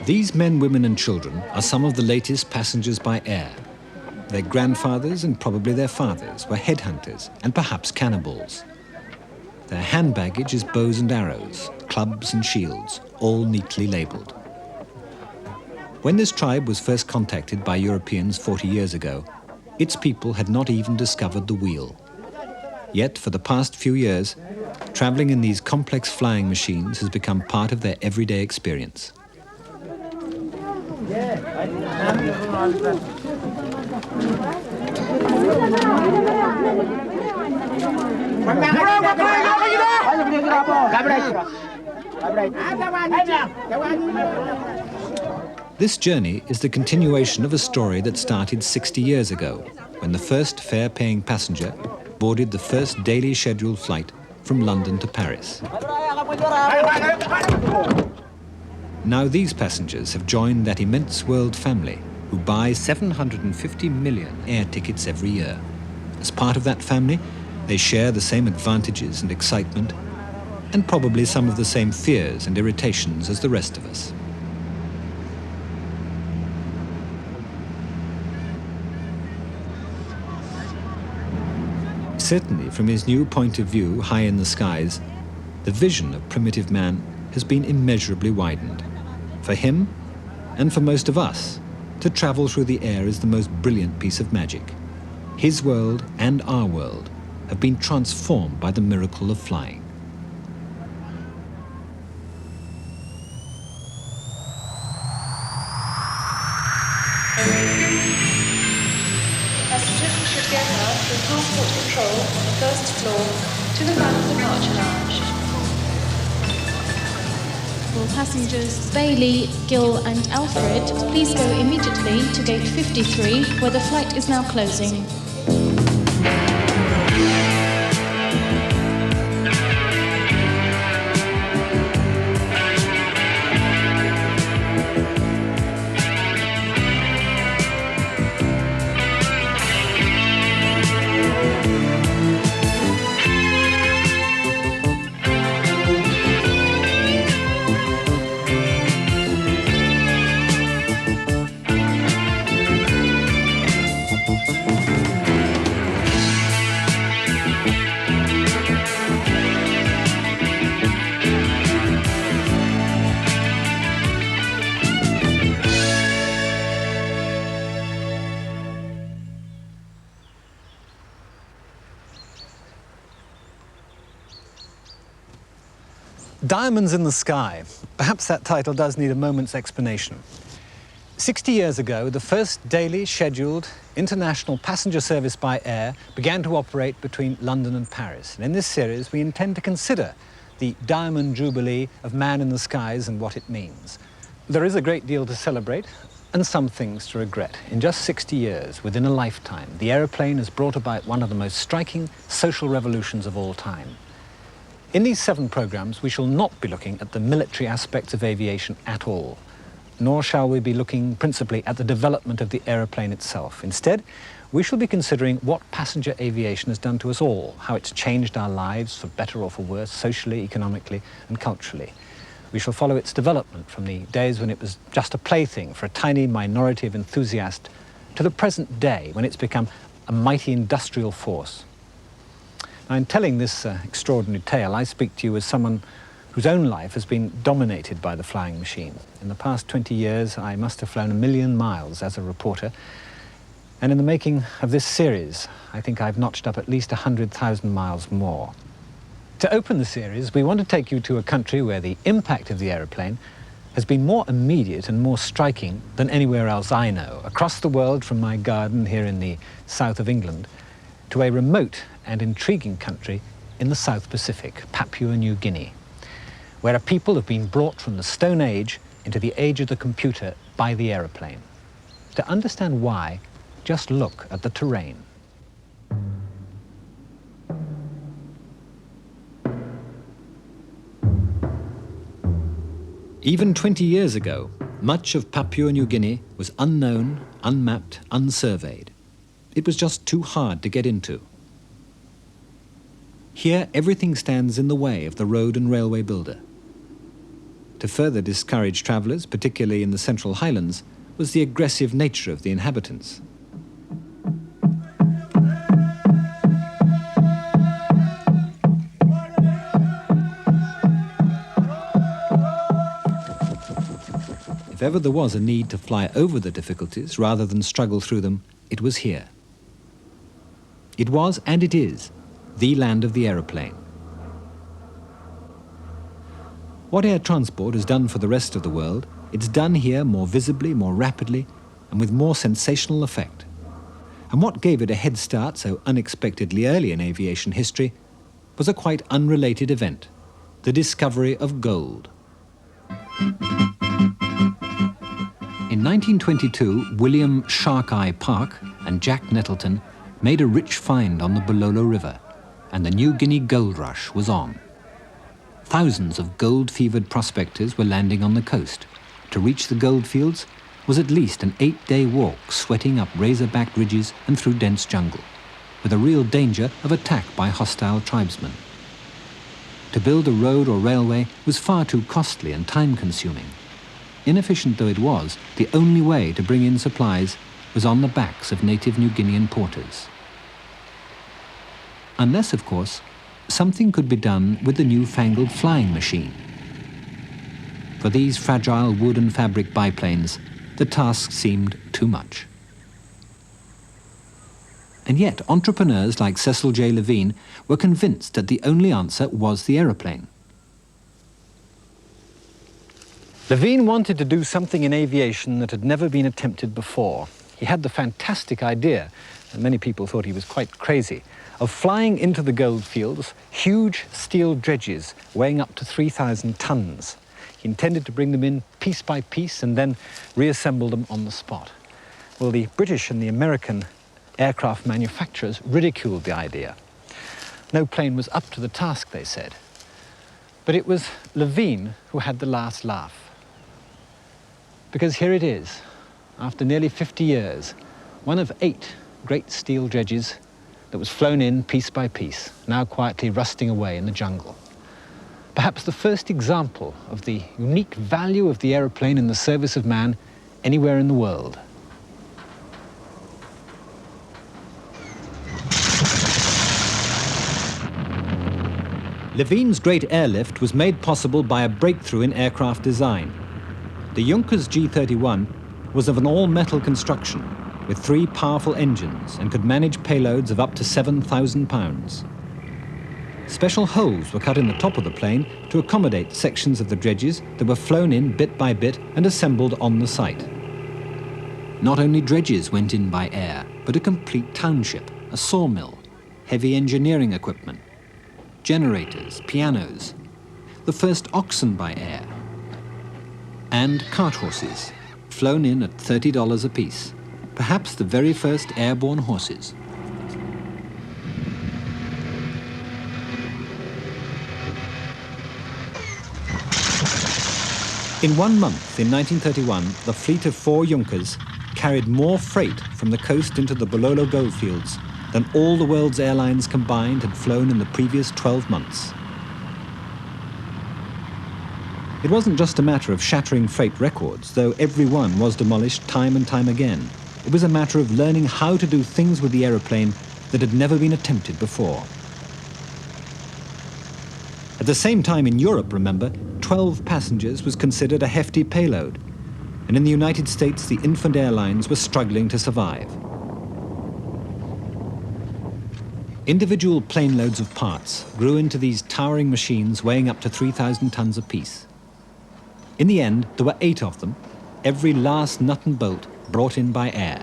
These men, women and children are some of the latest passengers by air. Their grandfathers and probably their fathers were headhunters and perhaps cannibals. Their hand baggage is bows and arrows, clubs and shields, all neatly labelled. When this tribe was first contacted by Europeans 40 years ago, its people had not even discovered the wheel. Yet, for the past few years, travelling in these complex flying machines has become part of their everyday experience. This journey is the continuation of a story that started 60 years ago, when the first fare-paying passenger boarded the first daily scheduled flight from London to Paris. Now these passengers have joined that immense world family who buy 750 million air tickets every year. As part of that family, they share the same advantages and excitement, and probably some of the same fears and irritations as the rest of us. Certainly, from his new point of view high in the skies, the vision of primitive man has been immeasurably widened. For him, and for most of us, to travel through the air is the most brilliant piece of magic. His world and our world have been transformed by the miracle of flying. Passengers should get out through passport control on the first floor to the final departure lounge. For passengers Bailey, Gill and Alfred, please go immediately to gate 53 where the flight is now closing. Diamonds in the Sky. Perhaps that title does need a moment's explanation. 60 years ago, the first daily scheduled international passenger service by air began to operate between London and Paris. And in this series, we intend to consider the Diamond Jubilee of man in the skies and what it means. There is a great deal to celebrate and some things to regret. In just 60 years, within a lifetime, the aeroplane has brought about one of the most striking social revolutions of all time. In these 7 programs, we shall not be looking at the military aspects of aviation at all, nor shall we be looking principally at the development of the aeroplane itself. Instead, we shall be considering what passenger aviation has done to us all, how it's changed our lives for better or for worse, socially, economically and culturally. We shall follow its development from the days when it was just a plaything for a tiny minority of enthusiasts to the present day when it's become a mighty industrial force. Now, in telling this extraordinary tale, I speak to you as someone whose own life has been dominated by the flying machine. In the past 20 years, I must have flown 1 million miles as a reporter. And in the making of this series, I think I've notched up at least 100,000 miles more. To open the series, we want to take you to a country where the impact of the aeroplane has been more immediate and more striking than anywhere else I know. Across the world, from my garden here in the south of England, to a remote and intriguing country in the South Pacific, Papua New Guinea, where a people have been brought from the Stone Age into the age of the computer by the aeroplane. To understand why, just look at the terrain. Even 20 years ago, much of Papua New Guinea was unknown, unmapped, unsurveyed. It was just too hard to get into. Here, everything stands in the way of the road and railway builder. to further discourage travellers, particularly in the Central Highlands, was the aggressive nature of the inhabitants. If ever there was a need to fly over the difficulties rather than struggle through them, it was here. It was, and it is, the land of the aeroplane. What air transport has done for the rest of the world, it's done here more visibly, more rapidly, and with more sensational effect. And what gave it a head start so unexpectedly early in aviation history was a quite unrelated event, the discovery of gold. In 1922, William Shark-Eye Park and Jack Nettleton made a rich find on the Bololo River, and the New Guinea gold rush was on. Thousands of gold-fevered prospectors were landing on the coast. To reach the goldfields was at least an 8-day walk, sweating up razor-backed ridges and through dense jungle, with a real danger of attack by hostile tribesmen. To build a road or railway was far too costly and time-consuming. Inefficient though it was, the only way to bring in supplies was on the backs of native New Guinean porters. Unless, of course, something could be done with the newfangled flying machine. For these fragile wood and fabric biplanes, the task seemed too much. And yet, entrepreneurs like Cecil J. Levine were convinced that the only answer was the aeroplane. Levine wanted to do something in aviation that had never been attempted before. He had the fantastic idea, and many people thought he was quite crazy, of flying into the goldfields huge steel dredges weighing up to 3,000 tons. He intended to bring them in piece by piece and then reassemble them on the spot. Well, the British and the American aircraft manufacturers ridiculed the idea. No plane was up to the task, they said. But it was Levine who had the last laugh. Because here it is, after nearly 50 years, one of 8 great steel dredges that was flown in piece by piece, now quietly rusting away in the jungle. Perhaps the first example of the unique value of the aeroplane in the service of man anywhere in the world. Levine's great airlift was made possible by a breakthrough in aircraft design. The Junkers G31 was of an all-metal construction with 3 powerful engines and could manage payloads of up to 7,000 pounds. Special holes were cut in the top of the plane to accommodate sections of the dredges that were flown in bit by bit and assembled on the site. Not only dredges went in by air, but a complete township, a sawmill, heavy engineering equipment, generators, pianos, the first oxen by air, and cart horses, flown in at $30 apiece, perhaps the very first airborne horses. In 1 month, in 1931, the fleet of 4 Junkers carried more freight from the coast into the Bololo goldfields than all the world's airlines combined had flown in the previous 12 months. It wasn't just a matter of shattering freight records, though every one was demolished time and time again. It was a matter of learning how to do things with the aeroplane that had never been attempted before. At the same time in Europe, remember, 12 passengers was considered a hefty payload, and in the United States the infant airlines were struggling to survive. Individual plane loads of parts grew into these towering machines weighing up to 3,000 tons apiece. In the end, there were 8 of them, every last nut and bolt brought in by air.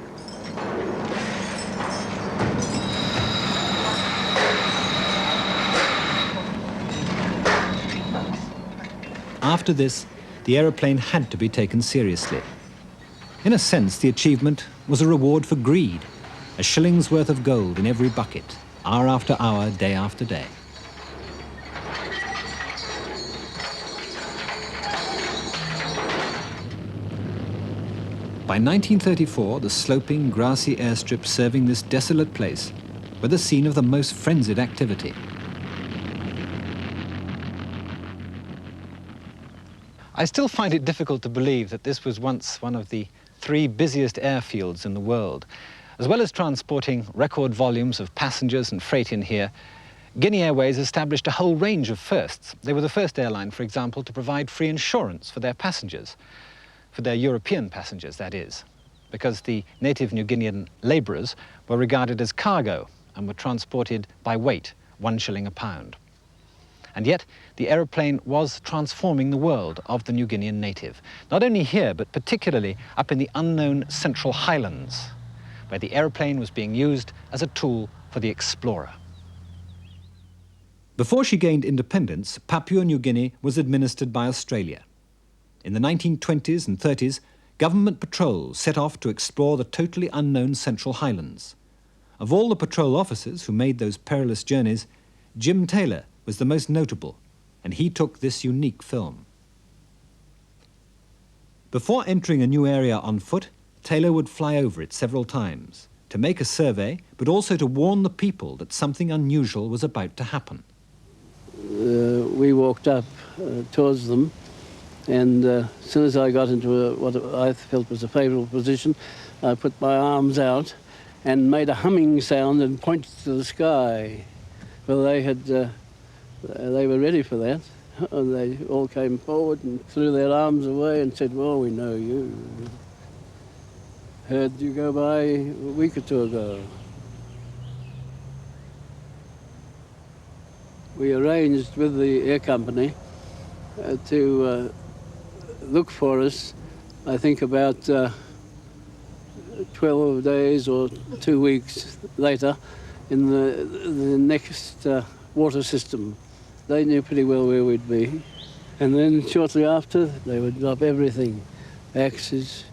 After this, the aeroplane had to be taken seriously. In a sense, the achievement was a reward for greed, a shilling's worth of gold in every bucket, hour after hour, day after day. By 1934, the sloping, grassy airstrips serving this desolate place were the scene of the most frenzied activity. I still find it difficult to believe that this was once one of the 3 busiest airfields in the world. As well as transporting record volumes of passengers and freight in here, Guinea Airways established a whole range of firsts. They were the first airline, for example, to provide free insurance for their passengers, for their European passengers, that is, because the native New Guinean labourers were regarded as cargo and were transported by weight, 1 shilling a pound. And yet, the aeroplane was transforming the world of the New Guinean native. Not only here, but particularly up in the unknown Central Highlands, where the aeroplane was being used as a tool for the explorer. Before she gained independence, Papua New Guinea was administered by Australia. In the 1920s and 30s, government patrols set off to explore the totally unknown Central Highlands. Of all the patrol officers who made those perilous journeys, Jim Taylor was the most notable, and he took this unique film. Before entering a new area on foot, Taylor would fly over it several times to make a survey, but also to warn the people that something unusual was about to happen. We walked up towards them, and as soon as I got into what I felt was a favourable position, I put my arms out and made a humming sound and pointed to the sky. Well, they were ready for that. And they all came forward and threw their arms away and said, "Well, we know you. Heard you go by a week or 2 ago." We arranged with the air company to look for us, I think about 12 days or 2 weeks later in the next water system. They knew pretty well where we'd be. And then shortly after, they would drop everything: axes,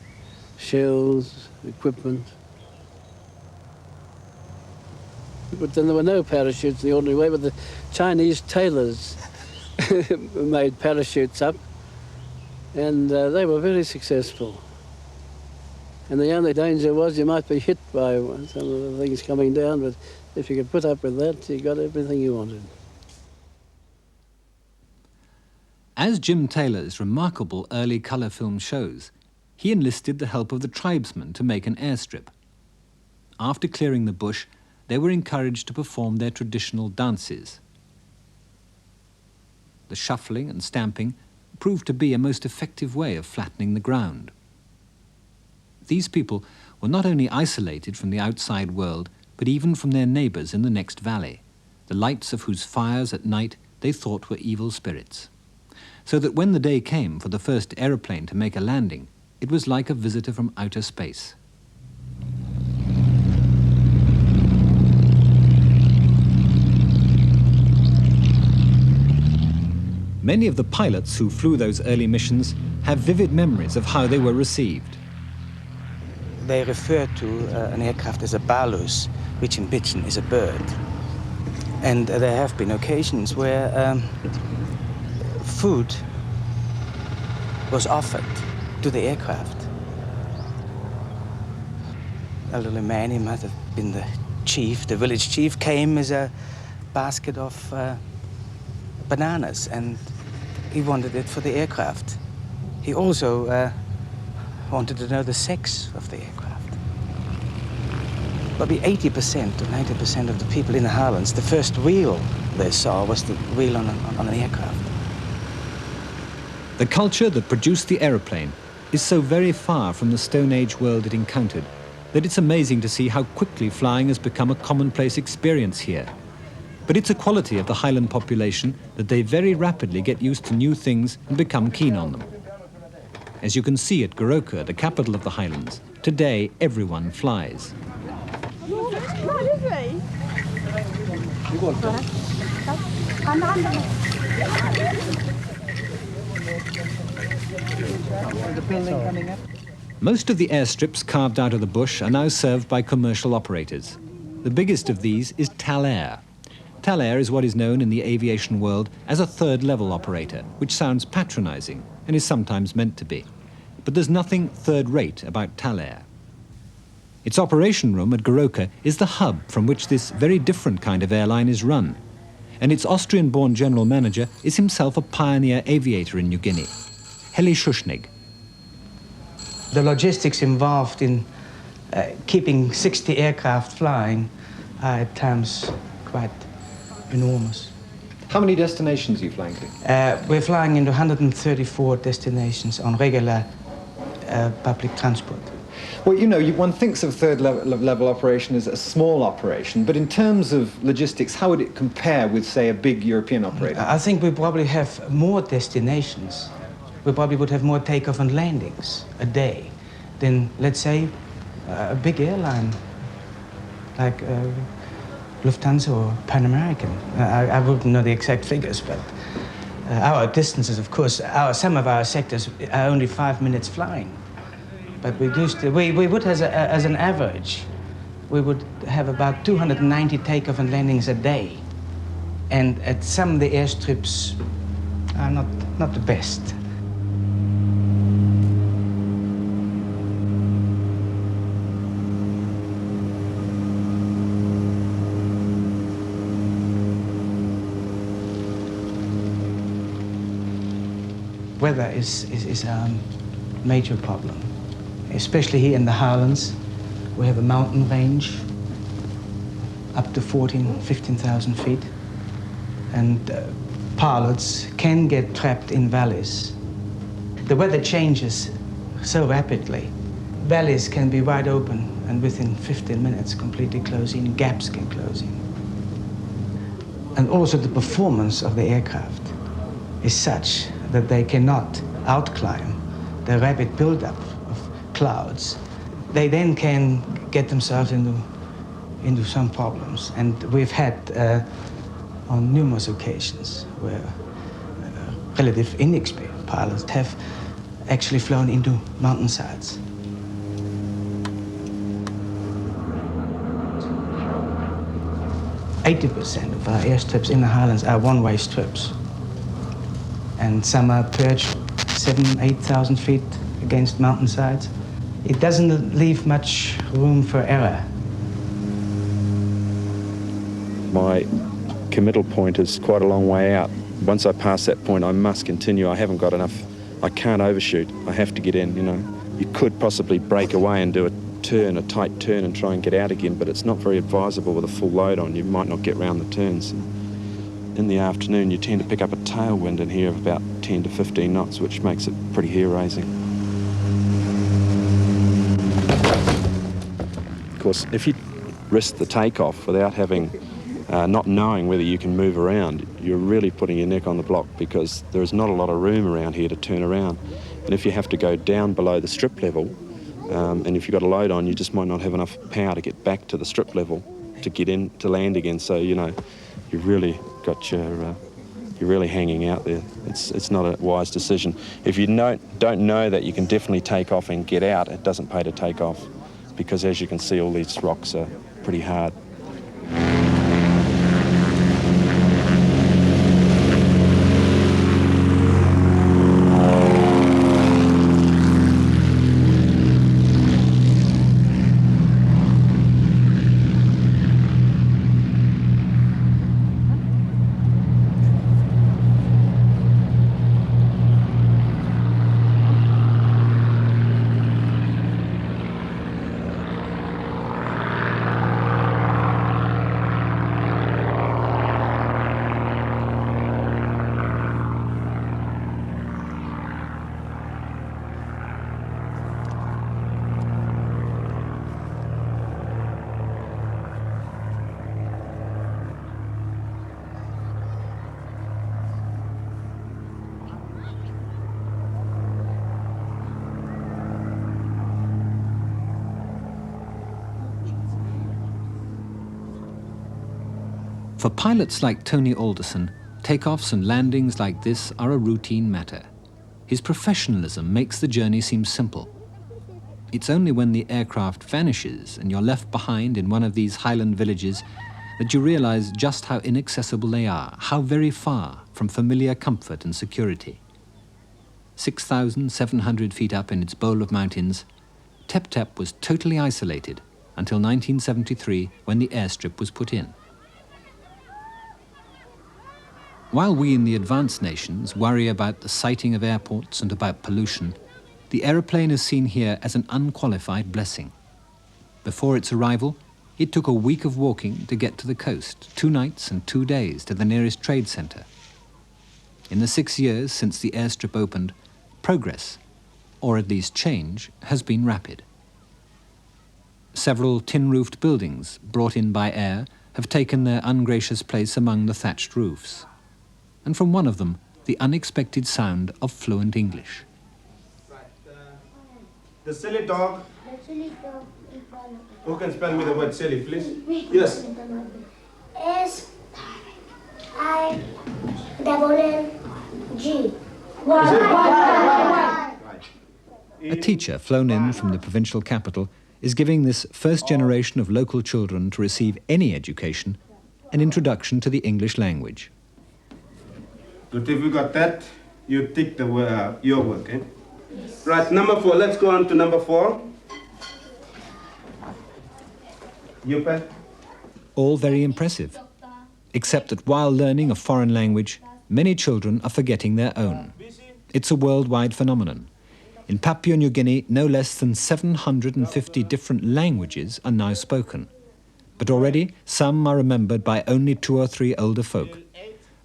shells, equipment. But then there were no parachutes the ordinary way, but the Chinese tailors made parachutes up, and they were very successful. And the only danger was you might be hit by some of the things coming down, but if you could put up with that, you got everything you wanted. As Jim Taylor's remarkable early colour film shows, he enlisted the help of the tribesmen to make an airstrip. After clearing the bush, they were encouraged to perform their traditional dances. The shuffling and stamping proved to be a most effective way of flattening the ground. These people were not only isolated from the outside world, but even from their neighbours in the next valley, the lights of whose fires at night they thought were evil spirits. So that when the day came for the first aeroplane to make a landing, it was like a visitor from outer space. Many of the pilots who flew those early missions have vivid memories of how they were received. They refer to an aircraft as a balus, which in Pidgin is a bird. And there have been occasions where food was offered to the aircraft. Elderly man, he might have been the chief, the village chief, came as a basket of bananas, and he wanted it for the aircraft. He also wanted to know the sex of the aircraft. Probably 80% to 90% of the people in the Highlands, the first wheel they saw was the wheel on an aircraft. The culture that produced the aeroplane is so very far from the Stone Age world it encountered that it's amazing to see how quickly flying has become a commonplace experience here. But it's a quality of the Highland population that they very rapidly get used to new things and become keen on them. As you can see at Goroka, the capital of the Highlands, today everyone flies. Most of the airstrips carved out of the bush are now served by commercial operators. The biggest of these is Talair. Talair is what is known in the aviation world as a third-level operator, which sounds patronizing and is sometimes meant to be. But there's nothing third-rate about Talair. Its operation room at Goroka is the hub from which this very different kind of airline is run. And its Austrian-born general manager is himself a pioneer aviator in New Guinea. Heli Shushnig. The logistics involved in keeping 60 aircraft flying are at times quite enormous. How many destinations are you flying to? We're flying into 134 destinations on regular public transport. Well, you know, one thinks of third level operation as a small operation, but in terms of logistics, how would it compare with, say, a big European operator? I think we probably have more destinations. We probably would have more takeoff and landings a day than, let's say, a big airline like Lufthansa or Pan American. I wouldn't know the exact figures, but our distances, of course, some of our sectors are only 5 minutes flying. But we would, as an average, we would have about 290 takeoff and landings a day. And at some of the airstrips are not the best. Weather is a major problem, especially here in the Highlands. We have a mountain range up to 15,000 feet, and pilots can get trapped in valleys. The weather changes so rapidly. Valleys can be wide open and within 15 minutes completely close in, gaps can close in. And also the performance of the aircraft is such that they cannot outclimb the rapid buildup of clouds. They then can get themselves into some problems. And we've had on numerous occasions where relative inexperienced pilots have actually flown into mountainsides. %80 of our airstrips in the Highlands are one-way strips. And some are perched 7,000, 8,000 feet against mountainsides. It doesn't leave much room for error. My committal point is quite a long way out. Once I pass that point, I must continue. I haven't got enough. I can't overshoot. I have to get in, you know. You could possibly break away and do a tight turn and try and get out again, but it's not very advisable with a full load on. You might not get round the turns. In the afternoon, you tend to pick up a tailwind in here of about 10 to 15 knots, which makes it pretty hair-raising. Of course, if you risk the takeoff without having, not knowing whether you can move around, you're really putting your neck on the block because there is not a lot of room around here to turn around. And if you have to go down below the strip level, and if you've got a load on, you just might not have enough power to get back to the strip level to get in to land again. So, you know, you've really got you're really hanging out there. It's not a wise decision. If you don't know that you can definitely take off and get out, it doesn't pay to take off because, as you can see, all these rocks are pretty hard. For pilots like Tony Alderson, takeoffs and landings like this are a routine matter. His professionalism makes the journey seem simple. It's only when the aircraft vanishes and you're left behind in one of these highland villages that you realize just how inaccessible they are, how very far from familiar comfort and security. 6,700 feet up in its bowl of mountains, Tep Tep was totally isolated until 1973 when the airstrip was put in. While we in the advanced nations worry about the siting of airports and about pollution, the aeroplane is seen here as an unqualified blessing. Before its arrival, it took a week of walking to get to the coast, 2 nights and 2 days to the nearest trade centre. In the 6 years since the airstrip opened, progress, or at least change, has been rapid. Several tin-roofed buildings, brought in by air, have taken their ungracious place among the thatched roofs. And from one of them, the unexpected sound of fluent English. The silly dog. Who can spell me the word silly, please? Yes. S-I-N-N-G. A teacher flown in from the provincial capital is giving this first generation of local children to receive any education an introduction to the English language. But if you got that, you tick the your work, eh? Right, number 4. Let's go on to number 4. Yuppe. All very impressive, except that while learning a foreign language, many children are forgetting their own. It's a worldwide phenomenon. In Papua New Guinea, no less than 750 different languages are now spoken. But already, some are remembered by only 2 or 3 older folk.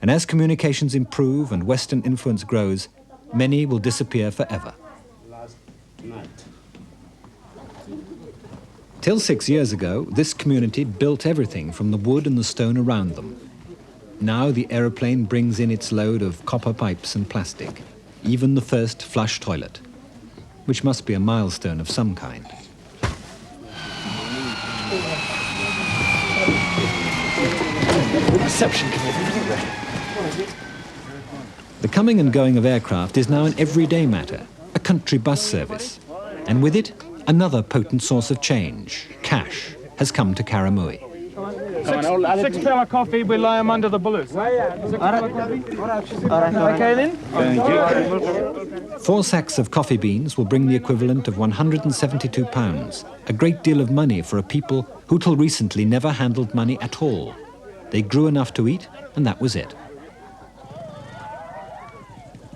And as communications improve and Western influence grows, many will disappear forever. Last night. Till 6 years ago, this community built everything from the wood and the stone around them. Now the aeroplane brings in its load of copper pipes and plastic, even the first flush toilet, which must be a milestone of some kind. Reception committee. The coming and going of aircraft is now an everyday matter, a country bus service. And with it, another potent source of change, cash, has come to Karamui. £6 coffee, we lay them under the bullets. Okay then? 4 sacks of coffee beans will bring the equivalent of £172, a great deal of money for a people who till recently never handled money at all. They grew enough to eat, and that was it.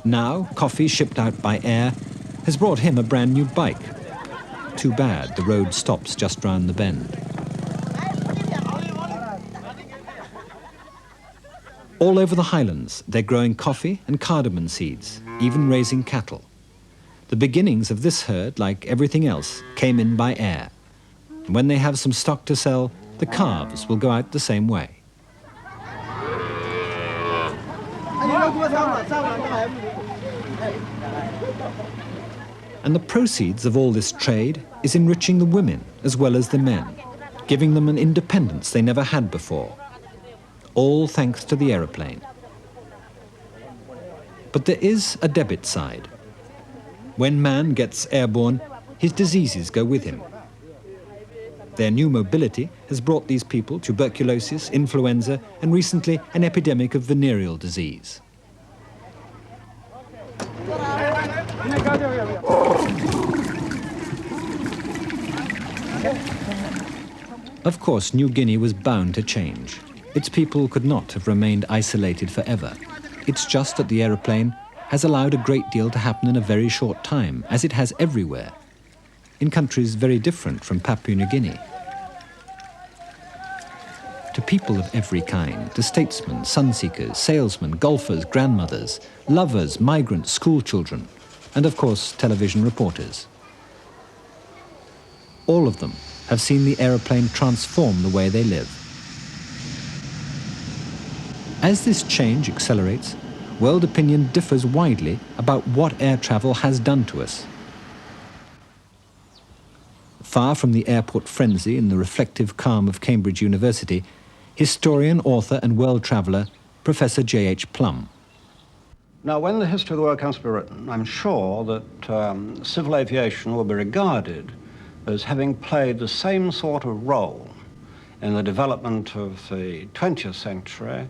Now, coffee shipped out by air has brought him a brand new bike. Too bad the road stops just round the bend. All over the highlands, they're growing coffee and cardamom seeds, even raising cattle. The beginnings of this herd, like everything else, came in by air. And when they have some stock to sell, the calves will go out the same way. And the proceeds of all this trade is enriching the women as well as the men, giving them an independence they never had before. All thanks to the aeroplane. But there is a debit side. When man gets airborne, his diseases go with him. Their new mobility has brought these people tuberculosis, influenza, and recently an epidemic of venereal disease. Of course, New Guinea was bound to change. Its people could not have remained isolated forever. It's just that the aeroplane has allowed a great deal to happen in a very short time, as it has everywhere, in countries very different from Papua New Guinea. To people of every kind, to statesmen, sun-seekers, salesmen, golfers, grandmothers, lovers, migrants, schoolchildren, and of course, television reporters. All of them have seen the aeroplane transform the way they live. As this change accelerates, world opinion differs widely about what air travel has done to us. Far from the airport frenzy and the reflective calm of Cambridge University, historian, author and world traveller Professor J.H. Plum. Now, when the history of the world comes to be written, I'm sure that civil aviation will be regarded as having played the same sort of role in the development of the 20th century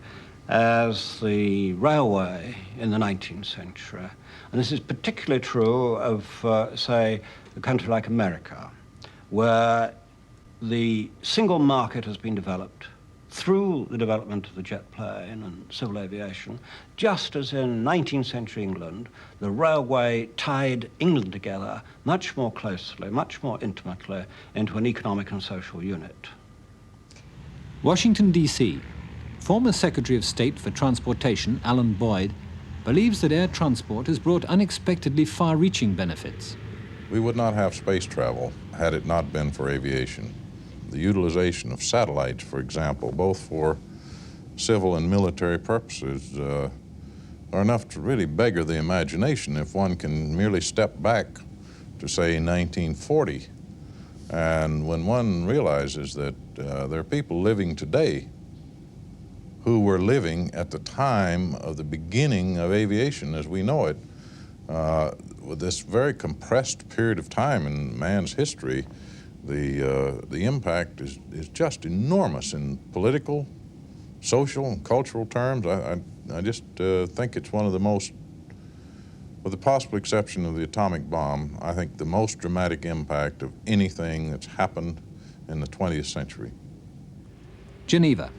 as the railway in the 19th century. And this is particularly true of, say, a country like America, where the single market has been developed through the development of the jet plane and civil aviation, just as in 19th century England, the railway tied England together much more closely, much more intimately into an economic and social unit. Washington, D.C. Former Secretary of State for Transportation, Alan Boyd, believes that air transport has brought unexpectedly far-reaching benefits. We would not have space travel had it not been for aviation. The utilization of satellites, for example, both for civil and military purposes, are enough to really beggar the imagination if one can merely step back to, say, 1940. And when one realizes that there are people living today who were living at the time of the beginning of aviation as we know it, with this very compressed period of time in man's history, the impact is just enormous in political, social, and cultural terms. I just think it's one of the most, with the possible exception of the atomic bomb, I think the most dramatic impact of anything that's happened in the 20th century. Geneva.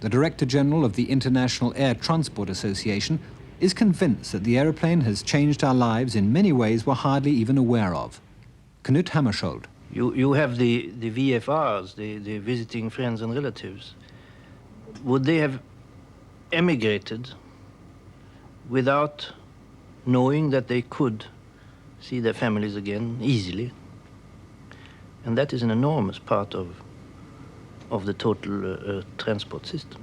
The Director General of the International Air Transport Association is convinced that the aeroplane has changed our lives in many ways we're hardly even aware of. Knut Hammarskjöld. You have the VFRs, the visiting friends and relatives. Would they have emigrated without knowing that they could see their families again easily? And that is an enormous part of the total transport system.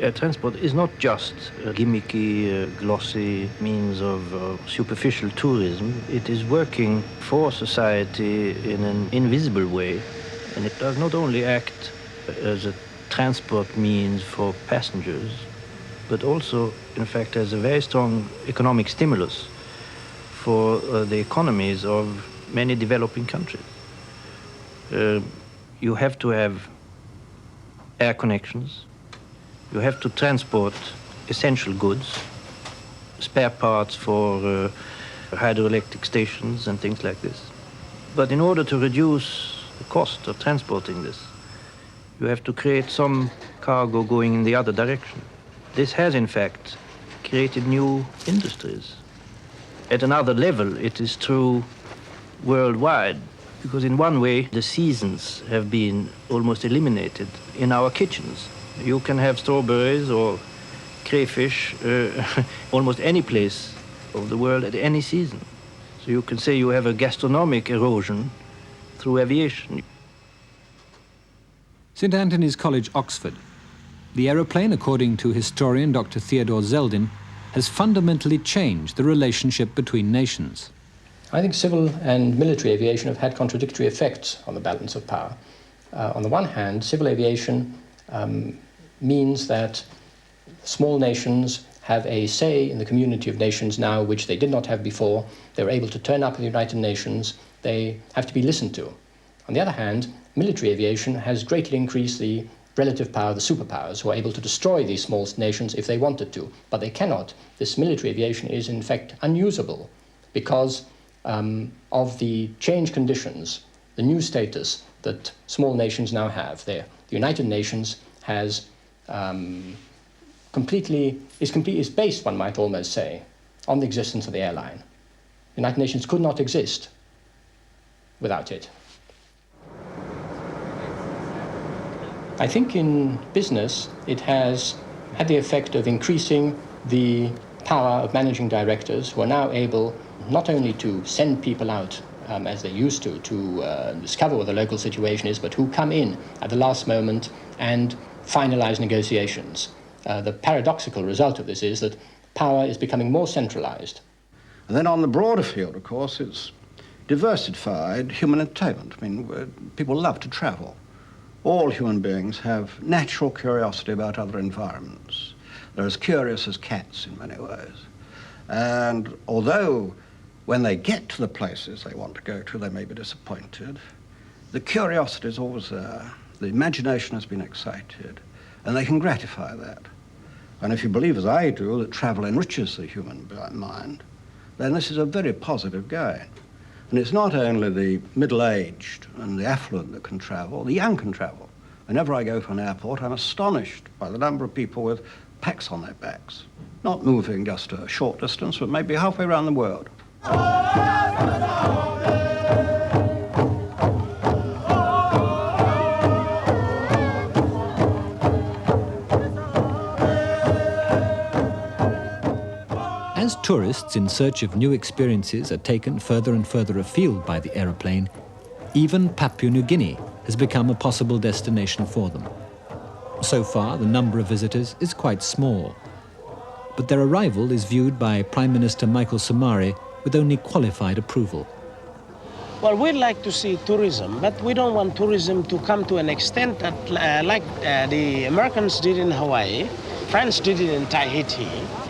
Air transport is not just a gimmicky, glossy means of superficial tourism. It is working for society in an invisible way, and it does not only act as a transport means for passengers, but also, in fact, as a very strong economic stimulus for the economies of many developing countries. You have to have air connections. You have to transport essential goods, spare parts for hydroelectric stations and things like this. But in order to reduce the cost of transporting this, you have to create some cargo going in the other direction. This has, in fact, created new industries. At another level, it is true worldwide, because in one way, the seasons have been almost eliminated in our kitchens. You can have strawberries or crayfish almost any place of the world at any season. So you can say you have a gastronomic erosion through aviation. St. Antony's College, Oxford. The aeroplane, according to historian Dr. Theodore Zeldin, has fundamentally changed the relationship between nations. I think civil and military aviation have had contradictory effects on the balance of power. On the one hand, civil aviation means that small nations have a say in the community of nations now, which they did not have before. They're able to turn up in the United Nations. They have to be listened to. On the other hand, military aviation has greatly increased the relative power of the superpowers, who are able to destroy these small nations if they wanted to, but they cannot. This military aviation is, in fact, unusable because of the changed conditions, the new status that small nations now have. The United Nations has is based, one might almost say, on the existence of the airline. The United Nations could not exist without it. I think in business it has had the effect of increasing the power of managing directors, who are now able not only to send people out as they used to discover what the local situation is, but who come in at the last moment and finalize negotiations. The paradoxical result of this is that power is becoming more centralized. And then on the broader field, of course, it's diversified human entertainment. I mean, people love to travel. All human beings have natural curiosity about other environments. They're as curious as cats in many ways. And although when they get to the places they want to go to, they may be disappointed, the curiosity is always there. The imagination has been excited, and they can gratify that. And if you believe, as I do, that travel enriches the human mind, then this is a very positive gain. And it's not only the middle-aged and the affluent that can travel, the young can travel. Whenever I go to an airport, I'm astonished by the number of people with packs on their backs, not moving just a short distance, but maybe halfway around the world. As tourists in search of new experiences are taken further and further afield by the aeroplane, even Papua New Guinea has become a possible destination for them. So far, the number of visitors is quite small, but their arrival is viewed by Prime Minister Michael Somare with only qualified approval. Well, we'd like to see tourism, but we don't want tourism to come to an extent that, like the Americans did in Hawaii, France did it in Tahiti,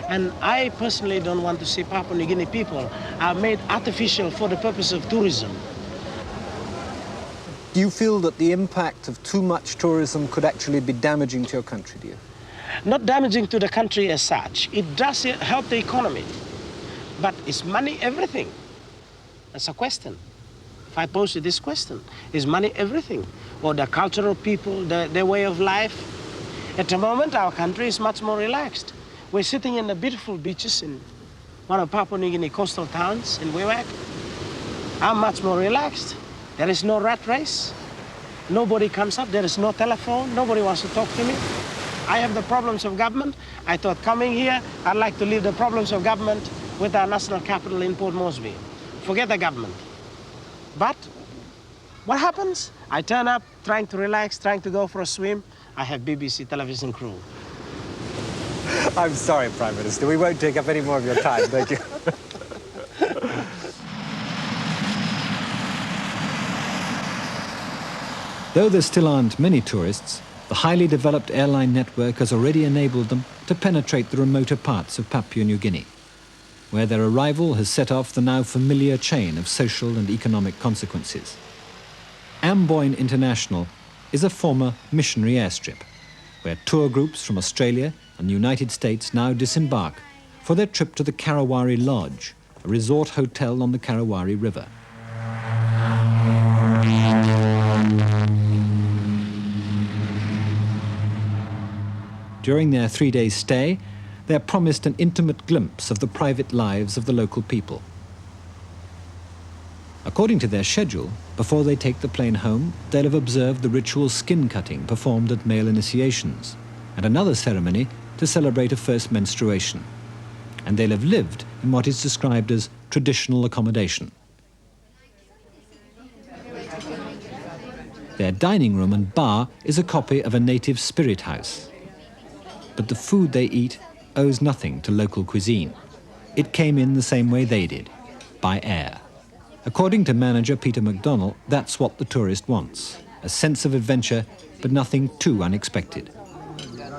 and I personally don't want to see Papua New Guinea people made artificial for the purpose of tourism. Do you feel that the impact of too much tourism could actually be damaging to your country, do you? Not damaging to the country as such. It does help the economy. But is money everything? That's a question. If I pose you this question, is money everything? Or the cultural people, their way of life? At the moment, our country is much more relaxed. We're sitting in the beautiful beaches in one of Papua New Guinea coastal towns in Wewak. I'm much more relaxed. There is no rat race. Nobody comes up. There is no telephone. Nobody wants to talk to me. I have the problems of government. I thought coming here, I'd like to leave the problems of government with our national capital in Port Moresby. Forget the government. But what happens? I turn up, trying to relax, trying to go for a swim. I have BBC television crew. I'm sorry, Prime Minister. We won't take up any more of your time. Thank you. Though there still aren't many tourists, the highly developed airline network has already enabled them to penetrate the remoter parts of Papua New Guinea, where their arrival has set off the now familiar chain of social and economic consequences. Amboyne International is a former missionary airstrip, where tour groups from Australia and the United States now disembark for their trip to the Karawari Lodge, a resort hotel on the Karawari River. During their 3-day stay, they are promised an intimate glimpse of the private lives of the local people. According to their schedule, before they take the plane home, they'll have observed the ritual skin cutting performed at male initiations, and another ceremony to celebrate a first menstruation. And they'll have lived in what is described as traditional accommodation. Their dining room and bar is a copy of a native spirit house. But the food they eat owes nothing to local cuisine. It came in the same way they did, by air. According to manager Peter McDonnell, that's what the tourist wants, a sense of adventure, but nothing too unexpected.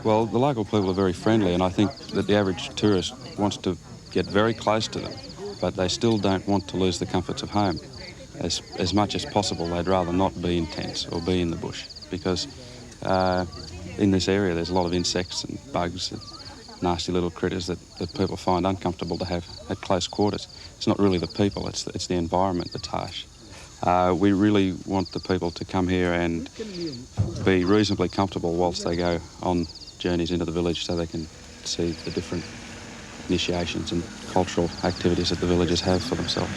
Well, the local people are very friendly, and I think that the average tourist wants to get very close to them, but they still don't want to lose the comforts of home. As much as possible, they'd rather not be in tents or be in the bush, because in this area there's a lot of insects and bugs and nasty little critters that people find uncomfortable to have at close quarters. It's not really the people, it's the environment that's harsh. We really want the people to come here and be reasonably comfortable whilst they go on journeys into the village, so they can see the different initiations and cultural activities that the villagers have for themselves.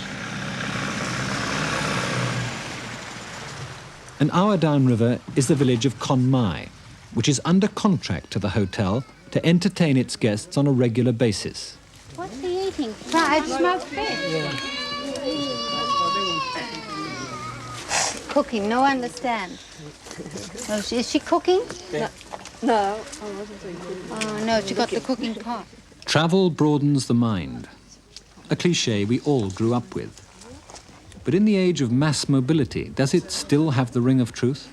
An hour downriver is the village of Kon Mai, which is under contract to the hotel to entertain its guests on a regular basis. What's he eating? Fried smoked fish. Cooking, no understand. Oh, is she cooking? No. No, I wasn't doing cooking. Oh, no, she got the cooking pot. Travel broadens the mind, a cliché we all grew up with. But in the age of mass mobility, does it still have the ring of truth?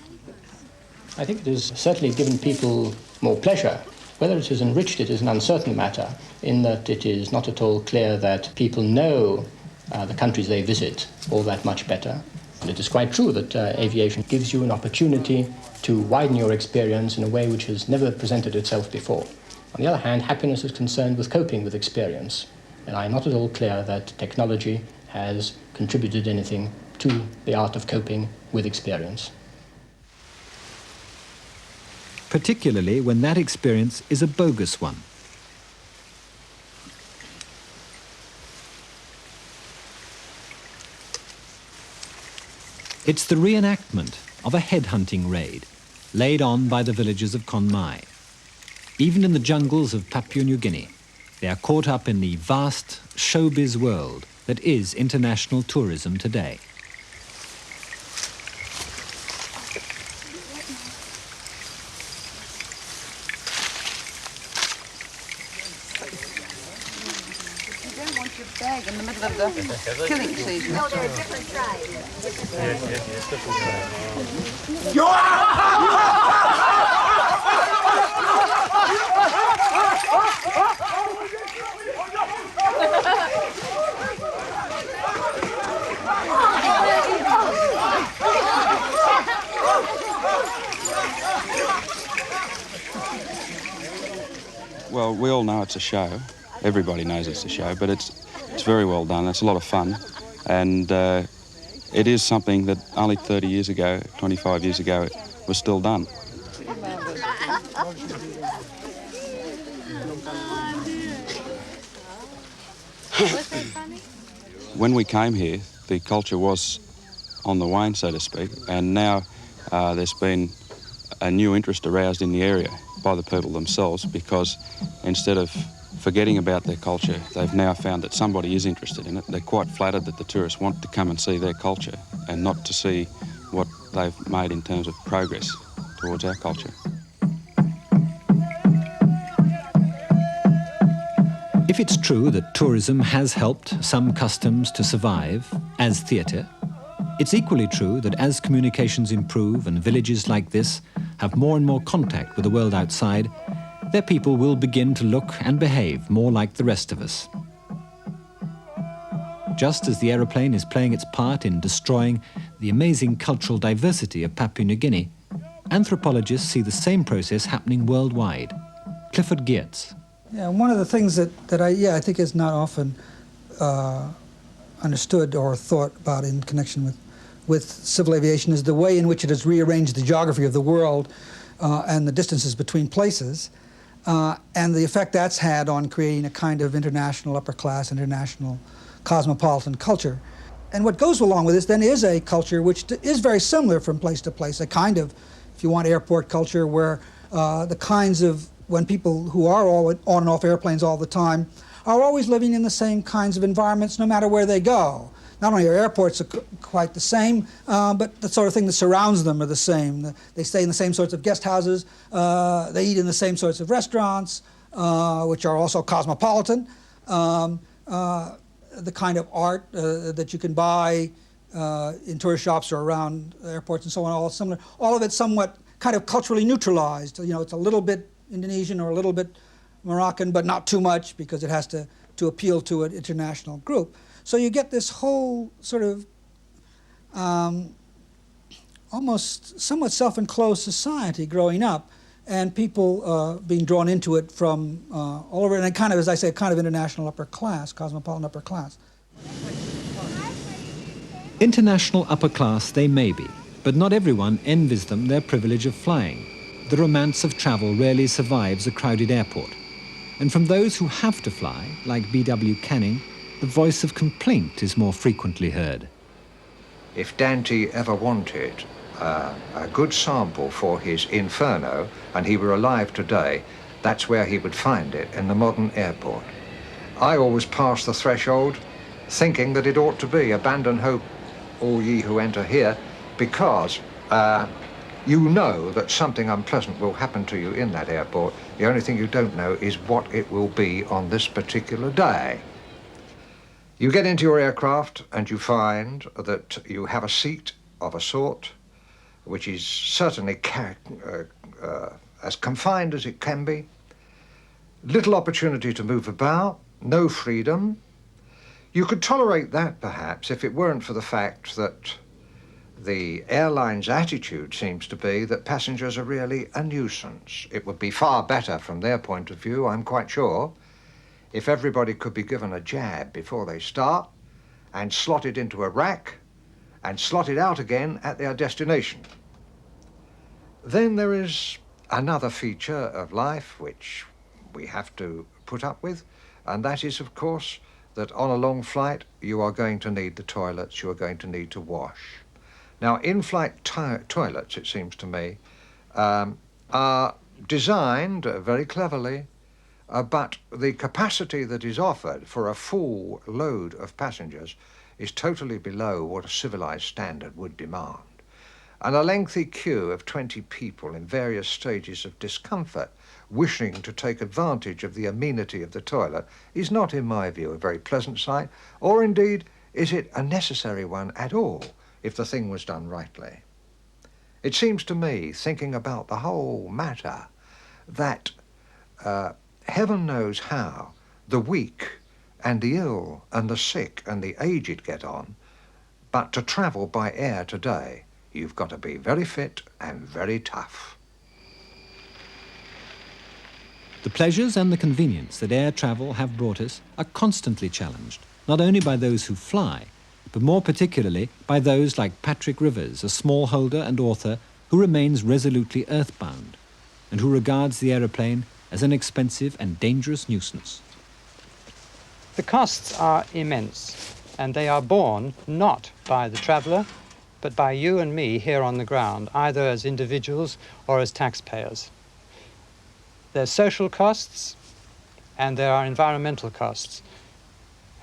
I think it has certainly given people more pleasure. Whether it has enriched it is an uncertain matter, in that it is not at all clear that people know the countries they visit all that much better. And it is quite true that aviation gives you an opportunity to widen your experience in a way which has never presented itself before. On the other hand, happiness is concerned with coping with experience, and I'm not at all clear that technology has contributed anything to the art of coping with experience. particularly when that experience is a bogus one. It's the reenactment of a headhunting raid laid on by the villagers of Kon Mai. Even in the jungles of Papua New Guinea, they are caught up in the vast showbiz world that is international tourism today. You don't want your bag in the middle of the killing season. No, they're a different size. Yes, different size. Well, we all know it's a show. Everybody knows it's a show, but it's very well done. It's a lot of fun, and it is something that only 30 years ago, 25 years ago, was still done. When we came here, the culture was on the wane, so to speak, and now there's been a new interest aroused in the area by the people themselves, because instead of forgetting about their culture, they've now found that somebody is interested in it. They're quite flattered that the tourists want to come and see their culture and not to see what they've made in terms of progress towards our culture. If it's true that tourism has helped some customs to survive as theatre, it's equally true that as communications improve and villages like this have more and more contact with the world outside, their people will begin to look and behave more like the rest of us. Just as the aeroplane is playing its part in destroying the amazing cultural diversity of Papua New Guinea, anthropologists see the same process happening worldwide. Clifford Geertz. Yeah, one of the things that I think is not often understood or thought about in connection with civil aviation is the way in which it has rearranged the geography of the world and the distances between places, and the effect that's had on creating a kind of international upper class, international cosmopolitan culture. And what goes along with this then is a culture which is very similar from place to place, a kind of, if you want, airport culture where the kinds of, when people who are all on and off airplanes all the time are always living in the same kinds of environments no matter where they go. Not only are airports quite the same, but the sort of thing that surrounds them are the same. They stay in the same sorts of guest houses, they eat in the same sorts of restaurants, which are also cosmopolitan. The kind of art that you can buy in tourist shops or around airports and so on, all similar. All of it somewhat kind of culturally neutralized. You know, it's a little bit Indonesian or a little bit Moroccan, but not too much because it has to appeal to an international group. So you get this whole sort of almost somewhat self-enclosed society growing up, and people being drawn into it from all over, and kind of, as I say, kind of international upper class, cosmopolitan upper class. International upper class they may be, but not everyone envies them their privilege of flying. The romance of travel rarely survives a crowded airport. And from those who have to fly, like B.W. Canning, the voice of complaint is more frequently heard. If Dante ever wanted a good sample for his Inferno, and he were alive today, that's where he would find it, in the modern airport. I always pass the threshold thinking that it ought to be abandon hope, all ye who enter here, because you know that something unpleasant will happen to you in that airport. The only thing you don't know is what it will be on this particular day. You get into your aircraft and you find that you have a seat of a sort which is certainly as confined as it can be. Little opportunity to move about, no freedom. You could tolerate that perhaps if it weren't for the fact that the airline's attitude seems to be that passengers are really a nuisance. It would be far better from their point of view, I'm quite sure, if everybody could be given a jab before they start and slotted into a rack and slotted out again at their destination. Then there is another feature of life which we have to put up with, and that is, of course, that on a long flight you are going to need the toilets, you are going to need to wash. Now, in-flight toilets, it seems to me, are designed very cleverly, but the capacity that is offered for a full load of passengers is totally below what a civilized standard would demand. And a lengthy queue of 20 people in various stages of discomfort wishing to take advantage of the amenity of the toilet is not, in my view, a very pleasant sight, or indeed is it a necessary one at all if the thing was done rightly. It seems to me, thinking about the whole matter, that heaven knows how the weak and the ill and the sick and the aged get on, but to travel by air today, you've got to be very fit and very tough. The pleasures and the convenience that air travel have brought us are constantly challenged, not only by those who fly, but more particularly by those like Patrick Rivers, a smallholder and author who remains resolutely earthbound and who regards the aeroplane as an expensive and dangerous nuisance. The costs are immense, and they are borne not by the traveller, but by you and me here on the ground, either as individuals or as taxpayers. There's social costs and there are environmental costs,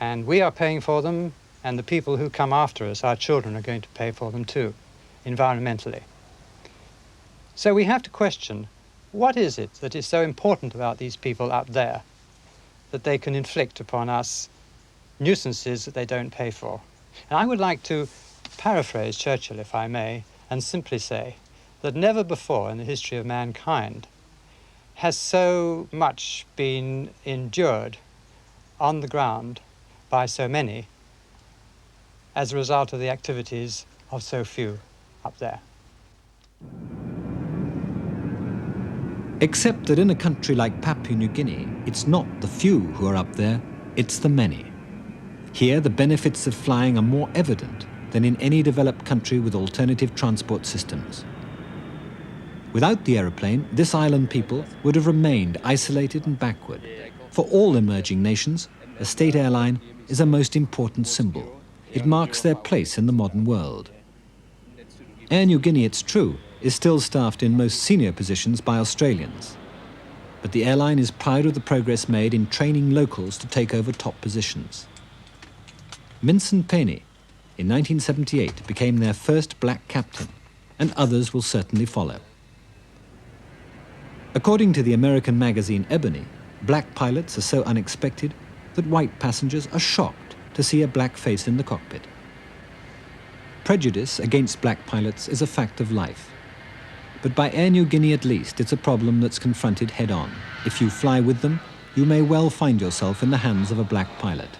and we are paying for them, and the people who come after us, our children, are going to pay for them too, environmentally. So we have to question, what is it that is so important about these people up there that they can inflict upon us nuisances that they don't pay for? And I would like to paraphrase Churchill, if I may, and simply say that never before in the history of mankind has so much been endured on the ground by so many as a result of the activities of so few up there. Except that in a country like Papua New Guinea, it's not the few who are up there, it's the many. Here, the benefits of flying are more evident than in any developed country with alternative transport systems. Without the aeroplane, this island people would have remained isolated and backward. For all emerging nations, a state airline is a most important symbol. It marks their place in the modern world. Air New Guinea, it's true, is still staffed in most senior positions by Australians. But the airline is proud of the progress made in training locals to take over top positions. Vincent Penny, in 1978, became their first black captain, and others will certainly follow. According to the American magazine Ebony, black pilots are so unexpected that white passengers are shocked to see a black face in the cockpit. Prejudice against black pilots is a fact of life. But by Air New Guinea at least, it's a problem that's confronted head-on. If you fly with them, you may well find yourself in the hands of a black pilot.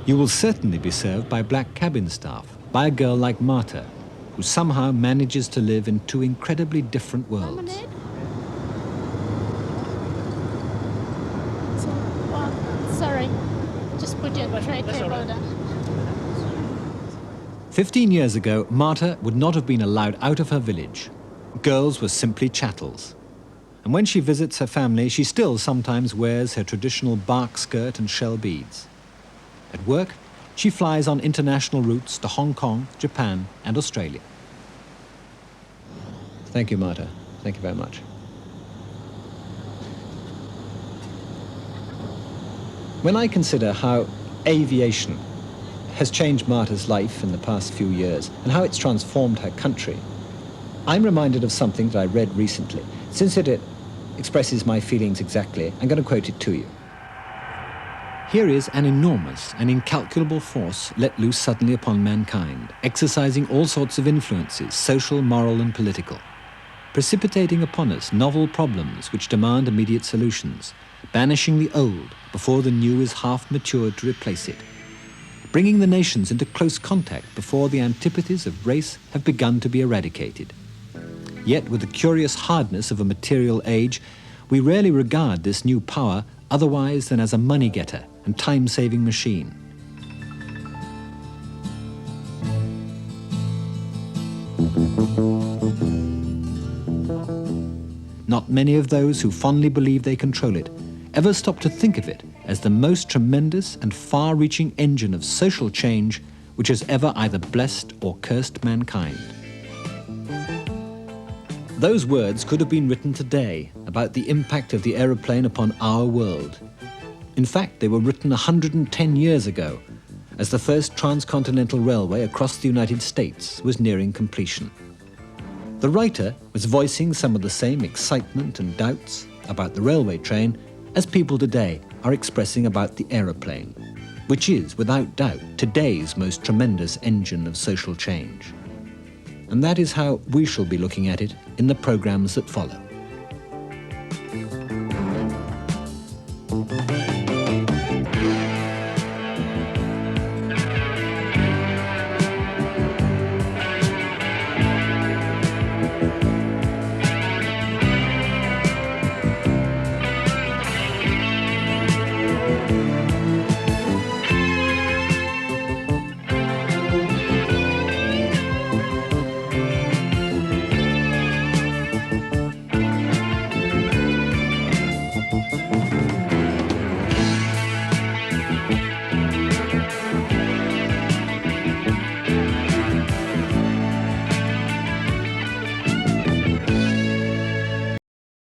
You will certainly be served by black cabin staff, by a girl like Marta, who somehow manages to live in two incredibly different worlds. Sorry, just put your tray table down. 15 years ago, Marta would not have been allowed out of her village. Girls were simply chattels. And when she visits her family, she still sometimes wears her traditional bark skirt and shell beads. At work, she flies on international routes to Hong Kong, Japan, and Australia. Thank you, Marta. Thank you very much. When I consider how aviation has changed Marta's life in the past few years and how it's transformed her country, I'm reminded of something that I read recently. Since it expresses my feelings exactly, I'm going to quote it to you. Here is an enormous and incalculable force let loose suddenly upon mankind, exercising all sorts of influences, social, moral, and political, precipitating upon us novel problems which demand immediate solutions, banishing the old before the new is half matured to replace it, bringing the nations into close contact before the antipathies of race have begun to be eradicated. Yet, with the curious hardness of a material age, we rarely regard this new power otherwise than as a money-getter and time-saving machine. not many of those who fondly believe they control it ever stop to think of it as the most tremendous and far-reaching engine of social change which has ever either blessed or cursed mankind. Those words could have been written today about the impact of the aeroplane upon our world. In fact, they were written 110 years ago, as the first transcontinental railway across the United States was nearing completion. The writer was voicing some of the same excitement and doubts about the railway train as people today are expressing about the aeroplane, which is, without doubt, today's most tremendous engine of social change. And that is how we shall be looking at it in the programs that follow.